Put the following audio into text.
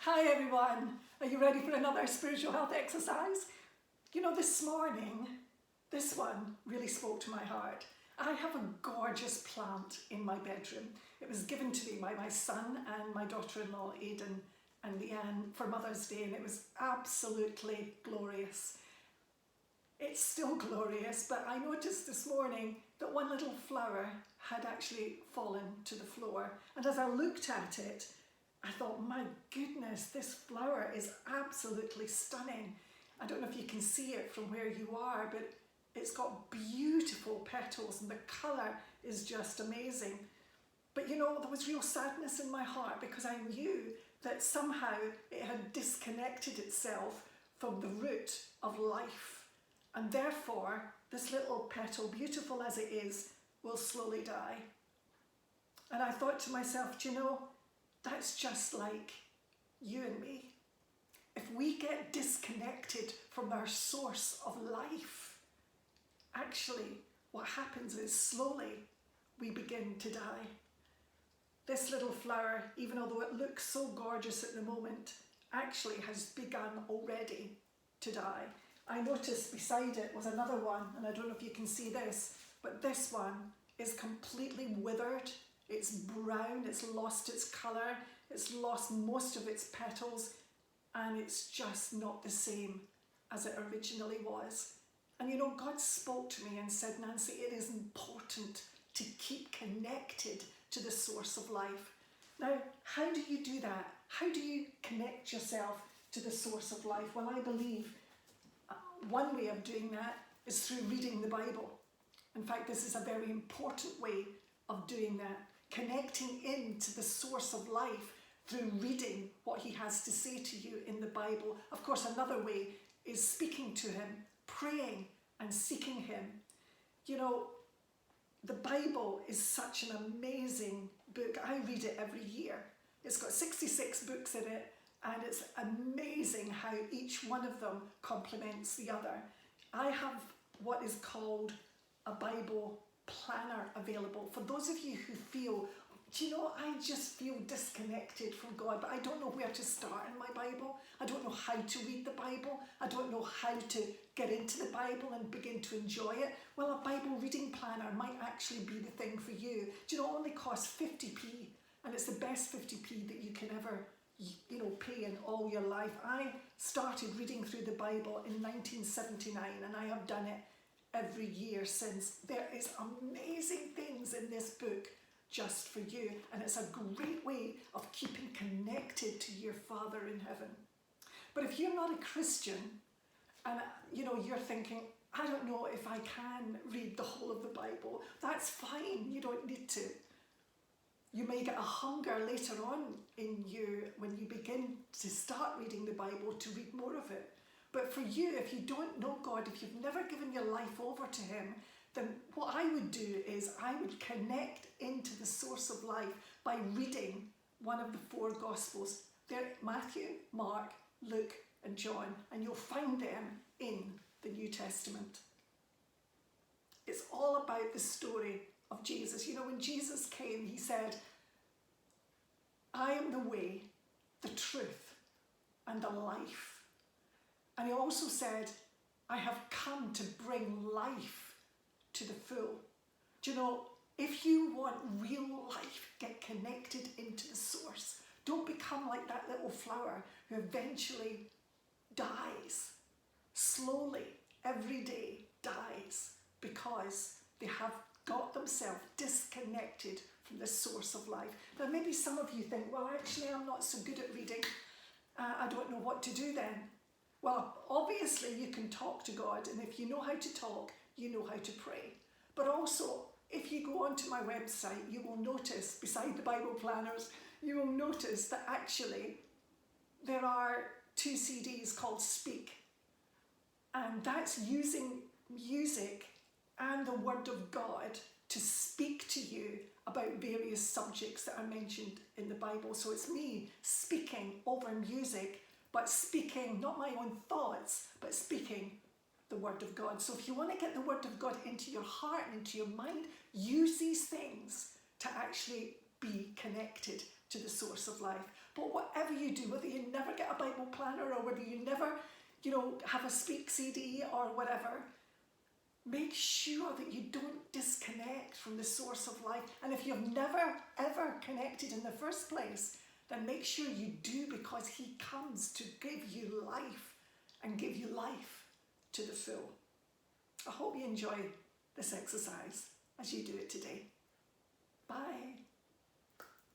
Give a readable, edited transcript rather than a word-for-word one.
Hi everyone, are you ready for another spiritual health exercise? You know, this morning, this one really spoke to my heart. I have a gorgeous plant in my bedroom. It was given to me by my son and my daughter-in-law Aidan and Leanne for Mother's Day, and it was absolutely glorious. It's still glorious, but I noticed this morning that one little flower had actually fallen to the floor, and as I looked at it, I thought, my goodness, this flower is absolutely stunning. I don't know if you can see it from where you are, but it's got beautiful petals and the colour is just amazing. But you know, there was real sadness in my heart because I knew that somehow it had disconnected itself from the root of life. And therefore, this little petal, beautiful as it is, will slowly die. And I thought to myself, do you know, that's just like you and me. If we get disconnected from our source of life, actually what happens is slowly we begin to die. This little flower, even although it looks so gorgeous at the moment, actually has begun already to die. I noticed beside it was another one, and I don't know if you can see this, but this one is completely withered. It's brown, it's lost its colour, it's lost most of its petals, and it's just not the same as it originally was. And you know, God spoke to me and said, Nancy, it is important to keep connected to the source of life. Now, how do you do that? How do you connect yourself to the source of life? Well, I believe one way of doing that is through reading the Bible. In fact, this is a very important way of doing that. Connecting into the source of life through reading what he has to say to you in the Bible. Of course, another way is speaking to him, praying and seeking him. You know, the Bible is such an amazing book. I read it every year. It's got 66 books in it, and it's amazing how each one of them complements the other. I have what is called a Bible planner available for those of you who feel, do you know, I just feel disconnected from God, but I don't know where to start in my Bible. I don't know how to read the Bible. I don't know how to get into the Bible and begin to enjoy it. Well, a Bible reading planner might actually be the thing for you. Do you know, it only costs 50p, and it's the best 50p that you can ever, you know, pay in all your life. I started reading through the Bible in 1979, and I have done it every year since. There is amazing things in this book just for you, and it's a great way of keeping connected to your Father in heaven. But if you're not a Christian and you know, you're thinking, I don't know if I can read the whole of the Bible, that's fine, you don't need to. You may get a hunger later on in you when you begin to start reading the Bible to read more of it. But for you, if you don't know God, if you've never given your life over to him, then what I would do is I would connect into the source of life by reading one of the four Gospels. They're Matthew, Mark, Luke and John, and you'll find them in the New Testament. It's all about the story of Jesus. You know, when Jesus came, he said, I am the way, the truth and the life. And he also said, I have come to bring life to the full. Do you know, if you want real life, get connected into the source. Don't become like that little flower who eventually dies. Slowly, every day, dies because they have got themselves disconnected from the source of life. Now, maybe some of you think, well, actually, I'm not so good at reading. I don't know what to do then. Well, obviously you can talk to God, and if you know how to talk, you know how to pray. But also, if you go onto my website, you will notice, beside the Bible planners, you will notice that actually there are 2 CDs called Speak. And that's using music and the Word of God to speak to you about various subjects that are mentioned in the Bible. So it's me speaking over music, but speaking not my own thoughts, but speaking the Word of God. So if you want to get the Word of God into your heart and into your mind, use these things to actually be connected to the source of life. But whatever you do, whether you never get a Bible planner or whether you never, have a Speak CD or whatever, make sure that you don't disconnect from the source of life. And if you've never, ever connected in the first place, then make sure you do, because he comes to give you life and give you life to the full. I hope you enjoy this exercise as you do it today. Bye.